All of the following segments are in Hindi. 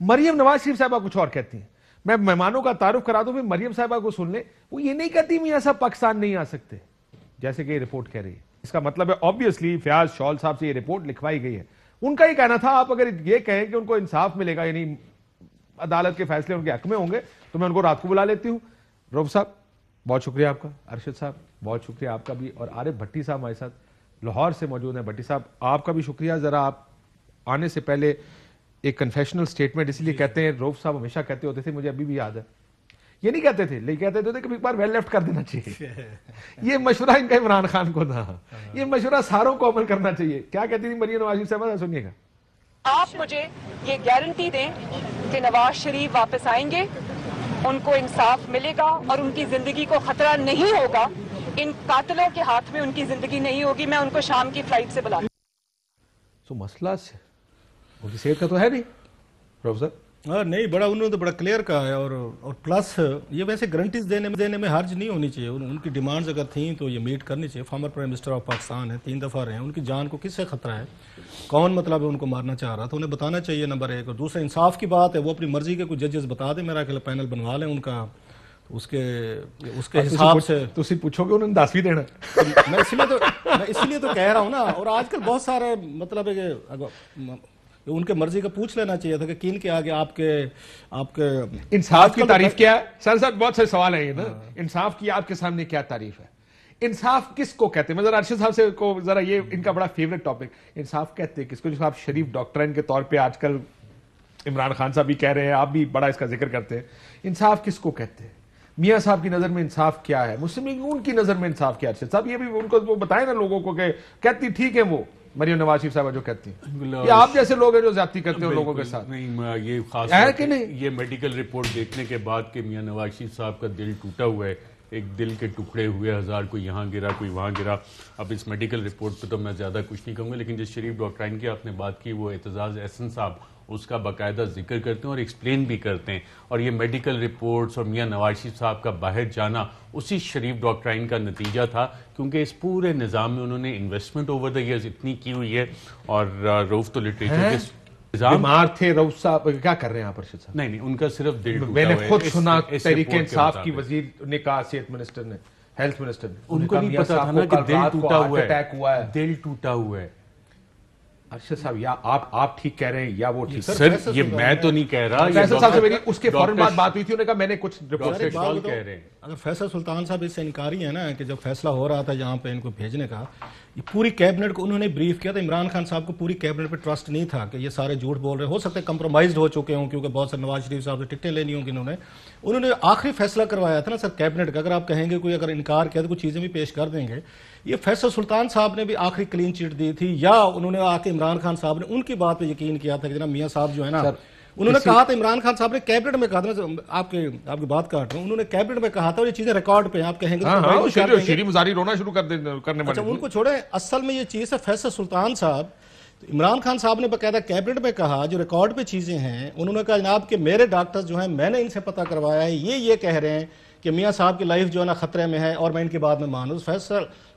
मरियम नवाज शरीफ साहबा कुछ और कहती हैं। मैं मेहमानों का तारुफ करा दूं, फिर मरियम साहबा को सुन ले। वो ये नहीं कहती मियां साहब पाकिस्तान नहीं आ सकते, जैसे कि ये रिपोर्ट कह रही है। इसका मतलब है ऑब्वियसली फयाज शौल साहब से ये रिपोर्ट लिखवाई गई है। उनका ही कहना था, आप अगर ये कहें कि उनको इंसाफ मिलेगा, यानी अदालत के फैसले उनके हक में होंगे, तो मैं उनको रात को बुला लेती हूं। रऊफ साहब बहुत शुक्रिया आपका, अरशद साहब बहुत शुक्रिया आपका भी, और आरिफ भट्टी साहब हमारे साथ लाहौर से मौजूद हैं। भट्टी साहब आपका भी शुक्रिया। जरा आप आने से पहले एक कन्फेशनल स्टेटमेंट इसलिए कहते हैं, रऊफ साहब हमेशा कहते होते थे, मुझे अभी भी याद है, ये नहीं कहते थे लेकिन कहते थे कि एक बार वेल लेफ्ट कर देना चाहिए। ये मशवरा इनका इमरान खान को था, ये मशवरा सारों को अमल करना चाहिए। क्या कहती थी मरियम नवाज साहब, सुनिएगा। आप मुझे ये गारंटी दें कि नवाज शरीफ वापस आएंगे, उनको इंसाफ मिलेगा और उनकी जिंदगी को खतरा नहीं होगा, इन कातिलों के हाथ में उनकी जिंदगी नहीं होगी। मैं उनको शाम की फ्लाइट से बुला। तो मसला उनकी सेहत का तो है नहीं प्रोफेसर। हाँ नहीं, बड़ा उन्होंने तो बड़ा क्लियर कहा है, और प्लस ये वैसे गारंटीज देने में हर्ज नहीं होनी चाहिए। उनकी डिमांड्स अगर थी तो ये मीट करनी चाहिए। Former prime minister of Pakistan है, 3 दफ़ा रहे हैं, उनकी जान को किससे खतरा है, कौन मतलब है उनको मारना चाह रहा था, उन्हें बताना चाहिए, नंबर 1। और दूसरा इंसाफ की बात है, वो अपनी मर्जी के कुछ जजेस बता दें, मेरा ख्याल पैनल बनवा लें उनका, तो उसके हिसाब से तुम पूछोगे उन्होंने 10 भी देना। मैं इसलिए तो कह रहा हूँ ना। और आजकल बहुत सारे मतलब है कि उनके मर्जी का पूछ लेना चाहिए था कि किन के आगे आपके इंसाफ की तारीफ क्या है। सर साहब बहुत से सवाल है ये ना, इंसाफ की आपके सामने क्या तारीफ है, इंसाफ किसको कहते हैं। मैं जरा अरशद साहब से को जरा, ये इनका बड़ा फेवरेट टॉपिक, इंसाफ कहते हैं किसको, जिसको आप शरीफ डॉक्ट्राइन के तौर पे आजकल इमरान खान साहब भी कह रहे हैं, आप भी बड़ा इसका जिक्र करते हैं। इंसाफ किसको कहते हैं, मियां साहब की नजर में इंसाफ क्या है, मुस्लिम लीग उनकी नजर में इंसाफ क्या है। अरशद साहब ये भी उनको वो बताएं ना लोगों को, कहती ठीक है वो मरियम नवाज शरीफ साहब जो कहती हैं, या आप जैसे लोग हैं जो ज्यादती करते हैं लोगों के साथ। नहीं, ये खास है कि नहीं, ये मेडिकल रिपोर्ट देखने के बाद कि मियां नवाज शरीफ साहब का दिल टूटा हुआ है, एक दिल के टुकड़े हुए हजार, कोई यहाँ गिरा कोई वहाँ गिरा। अब इस मेडिकल रिपोर्ट पे तो मैं ज़्यादा कुछ नहीं कहूँगा, लेकिन जिस शरीफ डॉक्ट्राइन की आपने बात की, वो एतजाज़ एहसन साहब उसका बाकायदा जिक्र करते हैं और एक्सप्लेन भी करते हैं। और ये मेडिकल रिपोर्ट्स और मियां नवाज शरीफ साहब का बाहर जाना उसी शरीफ डॉक्ट्राइन का नतीजा था, क्योंकि इस पूरे निज़ाम में उन्होंने इन्वेस्टमेंट ओवर द ईयर्स इतनी की हुई है। और रऊफ तो लिटरेचर के बीमार थे रऊफ साहब, क्या कर रहे हैं आप अरशद साहब? नहीं, उनका सिर्फ दिल टूटा। मैंने खुद सुना तहरीक इंसाफ की वजीर ने कहा, सेहत मिनिस्टर ने, हेल्थ मिनिस्टर ने, उनको नहीं पता था ना कि दिल टूटा हुआ है, दिल टूटा हुआ है। अरशद साहब या आप ठीक कह रहे हैं या वो ठीक? सर ये मैं तो नहीं कह रहा, फैसल साहब से मेरी उसके फौरन बाद बात हुई थी, उन्होंने कहा मैंने कुछ रिपोर्ट से कह रहे हैं। अगर फैसल सुल्तान साहब इससे इनकारी है ना कि जब फैसला हो रहा था यहाँ पे इनको भेजने का, ये पूरी कैबिनेट को उन्होंने ब्रीफ किया था। इमरान खान साहब को पूरी कैबिनेट पे ट्रस्ट नहीं था कि ये सारे झूठ बोल रहे, हो सकता है कंप्रोमाइज हो चुके हों, क्योंकि बहुत सारे नवाज शरीफ साहब से टिकटें लेनी होंगी। उन्होंने आखिरी फैसला करवाया था ना सर कैबिनेट का। अगर आप कहेंगे कोई अगर इनकार किया तो कुछ चीज़ें भी पेश कर देंगे। ये फैसल सुल्तान साहब ने भी आखिरी क्लीन चिट दी थी, या उन्होंने आके इमरान खान साहब ने उनकी बात पे यकीन किया था कि जनाब मियां साहब जो है ना, उन्होंने कहा था, इमरान खान साहब ने कैबिनेट में कहा था ना, आपकी बात काट रहा हूँ, उन्होंने कैबिनेट में कहा था, और ये चीजें रिकॉर्ड पे आप कहेंगे शेरी मुजारी रोना शुरू करने। अच्छा उनको छोड़े, असल में ये चीज है फैसल सुल्तान साहब, इमरान खान साहब ने बकायदा कैबिनेट में कहा, जो रिकॉर्ड पे चीजें हैं, उन्होंने कहा जनाब कि मेरे डॉक्टर्स जो हैं, मैंने इनसे पता करवाया है, ये कह रहे हैं कि मियां साहब की लाइफ जो है ना खतरे में है, और मैं इनकी बात में मानूं।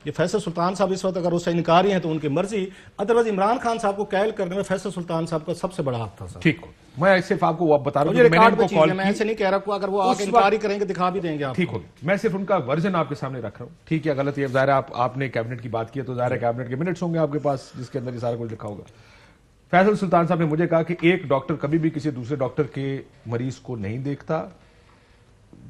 फैसल सुल्तान साहब इस वक्त अगर उससे इनकारी हैं तो उनकी मर्जी, अदरवाइज इमरान खान साहब को कैल करने में फैसल सुल्तान साहब का सबसे बड़ा हाथ था। ठीक, मैं सिर्फ आपको बता रहा हूँ, मैं ऐसे नहीं कह रहा, अगर वो आगे इनकारी करेंगे दिखा भी देंगे आप। ठीक हो, मैं सिर्फ उनका वर्जन आपके सामने रख रहा हूँ, ठीक है गलत ये ज़ाहिर है, आपने कैबिनेट की बात की है तो ज़ाहिर है कैबिनेट के मिनट्स होंगे आपके पास जिसके अंदर ये सारा कुछ लिखा होगा। फैसल सुल्तान साहब ने मुझे कहा कि एक डॉक्टर कभी भी किसी दूसरे डॉक्टर के मरीज को नहीं देखता,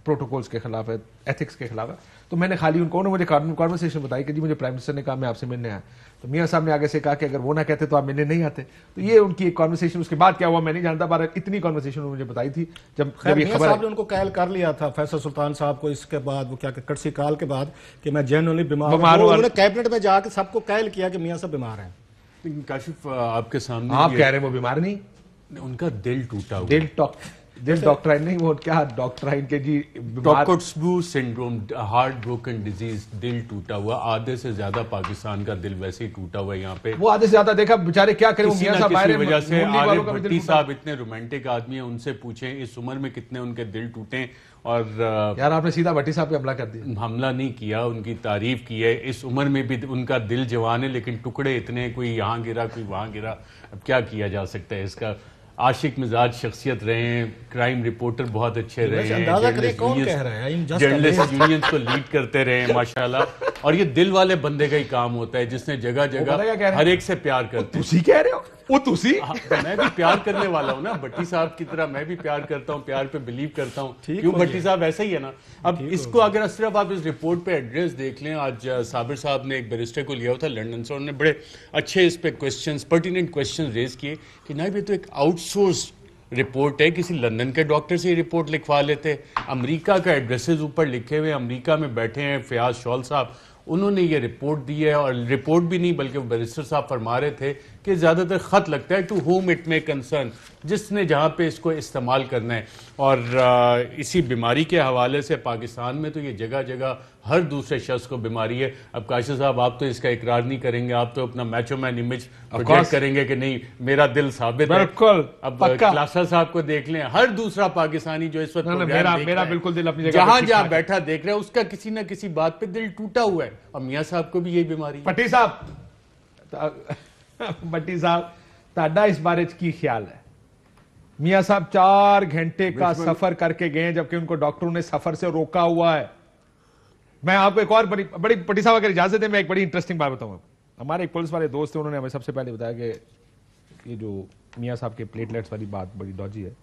प्रोटोकॉल्स के खिलाफ है, एथिक्स के खिलाफ है। तो मैंने खाली उनको मुझे कॉन्वर्सेशन बताई कि जी मुझे प्राइम मिनिस्टर ने कहा मैं आपसे मिलने आया, तो मियां साहब ने आगे से कहा कि अगर वो ना कहते तो आप मिलने नहीं आते। तो ये उनकी एक कॉन्वर्सेशन, उसके बाद क्या हुआ मैं नहीं जानता, पर इतनी कॉन्वर्सेशन मुझे बताई थी जब ये खबर साहब ने उनको कैल कर लिया था फैसल सुल्तान साहब को। इसके बाद वो क्या कड़सी काल के बाद कि मैं जेन्युइनली बीमार हूं, उन्होंने कैबिनेट में जाकर सबको कैल किया कि मियां साहब बीमार हैं। काशिफ आपके सामने आप कह रहे हैं वो बीमार नहीं, उनका दिल टूटा हुआ, दिल डॉक्ट्राइन नहीं, वो क्या डॉक्ट्राइन के जी, टॉकट्सबू सिंड्रोम, हार्ट ब्रोकन डिजीज, दिल टूटा हुआ। आधे से ज्यादा पाकिस्तान का दिल वैसे ही टूटा हुआ है यहाँ पे। वो आधे से ज्यादा देखा बेचारे क्या करें, किसी ना किसी वजह से। आरिफ भट्टी साहब इतने रोमांटिक आदमी है, उनसे पूछें इस उम्र में कितने उनके दिल टूटे। और यार आपने सीधा भट्टी साहब पे हमला कर दिया। हमला नहीं किया, उनकी तारीफ की है। इस उम्र में भी उनका दिल जवान है, लेकिन टुकड़े इतने, कोई यहाँ गिरा कोई वहाँ गिरा। अब क्या किया जा सकता है इसका। आशिक मिजाज शख्सियत रहे हैं, क्राइम रिपोर्टर बहुत अच्छे रहे हैं, अंदाजा करिए कौन कह रहा है जर्नलिस्ट यूनियंस को लीड करते रहे हैं माशाल्लाह। और ये दिल वाले बंदे का ही काम होता है जिसने जगह जगह हर एक से प्यार करते हैं। तुसी कह रहे हो वो तुसी? मैं भी प्यार करने वाला हूँ ना, भट्टी साहब की तरह मैं भी प्यार करता हूँ, प्यार पे बिलीव करता हूँ। क्यों भट्टी साहब ऐसा ही है ना। अब इसको अगर सिर्फ आप इस रिपोर्ट पे एड्रेस देख लें, आज साबिर साहब ने एक बैरिस्टर को लिया था लंदन से, उन्होंने बड़े अच्छे इस पे क्वेश्चंस, पर्टिनेंट क्वेश्चन रेज किए कि ना ये तो एक आउटसोर्स रिपोर्ट है, किसी लंदन के डॉक्टर से ये रिपोर्ट लिखवा लेते। अमेरिका का एड्रेसेस ऊपर लिखे हुए, अमेरिका में बैठे हैं फयाज शॉल साहब, उन्होंने ये रिपोर्ट दी है। और रिपोर्ट भी नहीं बल्कि बैरिस्टर साहब फरमा रहे थे कि ज़्यादातर ख़त लगता है to whom it may concern, जिसने जहाँ पे इसको इस्तेमाल करना है। और इसी बीमारी के हवाले से पाकिस्तान में तो ये जगह जगह हर दूसरे शख्स को बीमारी है। अब काशिफ साहब आप तो इसका इकरार नहीं करेंगे, आप तो अपना मैचो मैन इमेज प्रोजेक्ट करेंगे कि नहीं मेरा दिल साबित है। अब क्लासा साहब को देख लें, हर दूसरा पाकिस्तानी जो इस वक्त मेरा बिल्कुल दिल अपनी जगह जहां जहां बैठा देख रहा है, उसका किसी ना किसी बात पे दिल टूटा हुआ है। और मियां साहब को भी यही बीमारी है। भट्टी साहब, भट्टी साहब ताड़ा इस बारे की ख्याल है? मियां साहब 4 घंटे का सफर करके गए, जबकि उनको डॉक्टरों ने सफर से रोका हुआ है। मैं आपको एक और बड़ी भट्टी साहब अगर इजाजत है, मैं एक बड़ी इंटरेस्टिंग बात बताऊंगा। हमारे एक पुलिस वाले दोस्त थे, उन्होंने हमें सबसे पहले बताया कि ये जो मियां साहब के प्लेटलेट्स वाली बात बड़ी डॉजी है।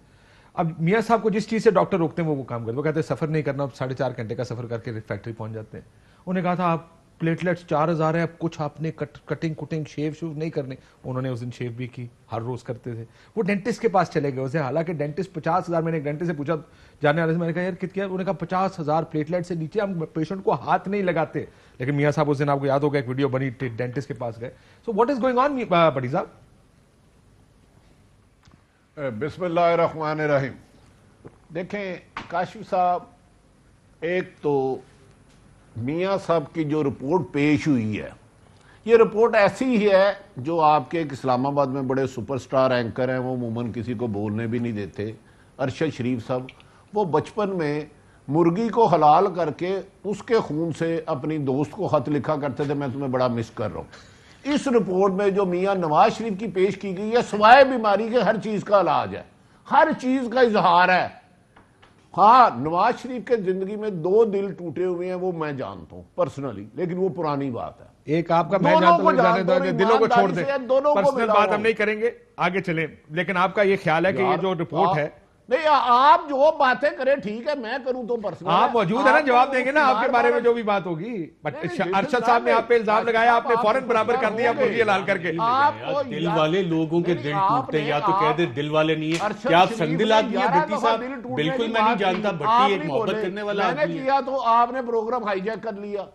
अब मियां साहब को जिस चीज से डॉक्टर रोकते हैं वो काम करते, वो कहते हैं सफर नहीं करना, 4.5 घंटे का सफर करके फैक्ट्री पहुंच जाते हैं। उन्होंने कहा था आप प्लेटलेट्स 4000 है, अब कुछ आपने कटिंग कुटिंग शेव नहीं करने। उन्होंने उस दिन शेव भी की, हर रोज करते थे। वो डेंटिस्ट के पास चले गए उसे, हालांकि डेंटिस्ट 50,000, मैंने एक डेंटिस्ट से पूछा जानने वाले से, मैंने कहा यार कितना, उन्होंने कहा 50,000 प्लेटलेट से नीचे हम पेशेंट को हाथ नहीं लगाते। लेकिन मियां साहब उस दिन आपको याद होगा एक वीडियो बनी, डेंटिस्ट के पास गए। So what is going on Bhatti sahab? बिस्मिल्लाहिर्रहमानिर्रहीम। देखें काशिफ साहब, एक तो मियां साहब की जो रिपोर्ट पेश हुई है, ये रिपोर्ट ऐसी ही है जो आपके एक इस्लामाबाद में बड़े सुपरस्टार एंकर हैं, वो अमूमन किसी को बोलने भी नहीं देते, अरशद शरीफ साहब। वो बचपन में मुर्गी को हलाल करके उसके खून से अपनी दोस्त को खत लिखा करते थे, मैं तुम्हें बड़ा मिस कर रहा हूँ। इस रिपोर्ट में जो मियां नवाज शरीफ की पेश की गई है, सवाए बीमारी के हर चीज़ का इलाज है, हर चीज़ का इजहार है। हाँ, नवाज शरीफ के जिंदगी में 2 दिल टूटे हुए हैं, वो मैं जानता हूँ पर्सनली, लेकिन वो पुरानी बात है। एक आपका मैं जानता हूं, जाने दो, दिलों को छोड़ दें, पर्सनल बात हम नहीं करेंगे, आगे चलें। लेकिन आपका ये ख्याल है कि ये जो रिपोर्ट है, नहीं आप जो बातें करें ठीक है, मैं करूं तो पर्सनल, आप मौजूद है ना, जवाब देंगे ना आपके बारे में जो भी बात होगी। अरशद साहब ने आप पे इल्जाम लगाया, आपने फौरन बराबर कर दिया मुर्गी हलाल करके। दिल वाले लोगों के दिल टूटते हैं, या तो कह दे दिल वाले नहीं है। क्या आप संदिल आदमी है भट्टी साहब? बिल्कुल मैं नहीं जानता, भट्टी एक मोहब्बत करने वाला आदमी है। किया तो आपने प्रोग्राम हाईजैक कर लिया।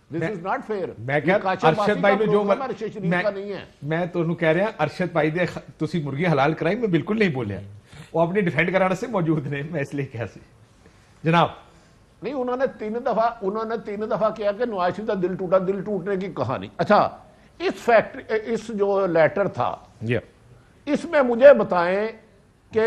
This is not fair। मैं क्या अरशद भाई ने जो नहीं है, मैं तो कह रहा अरशद भाई ने तुसी मुर्गी हलाल कराई, मैं बिल्कुल नहीं बोलिया, वो अपनी डिफेंड कराने से मौजूद ने, मैं इसलिए कैसे जनाब नहीं। उन्होंने 3 दफा किया कि नवाज शरीफ का दिल टूटा, दिल टूटने की कहानी। अच्छा, इस जो लेटर था, इसमें मुझे बताएं कि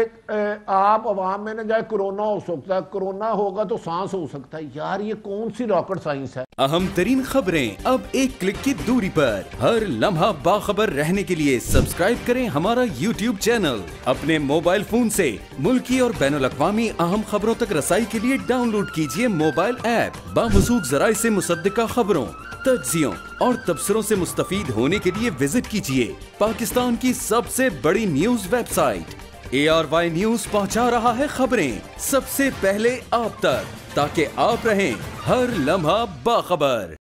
आप अवाम में न जाए, कोरोना हो सकता है, कोरोना होगा तो सांस हो सकता है। यार ये कौन सी रॉकेट साइंस है? अहम तरीन खबरें अब एक क्लिक की दूरी पर। हर लम्हा बाखबर रहने के लिए सब्सक्राइब करें हमारा YouTube चैनल। अपने मोबाइल फोन से मुल्की और बैनुल-अक़वामी अहम खबरों तक रसाई के लिए डाउनलोड कीजिए मोबाइल ऐप। बामसूख जराए से मुसद्दिका खबरों, तज्जियों और तबसरों से मुस्तफीद होने के लिए विजिट कीजिए पाकिस्तान की सबसे बड़ी न्यूज वेबसाइट। ARY न्यूज पहुंचा रहा है खबरें सबसे पहले आप तक, ताकि आप रहें हर लम्हा बाखबर।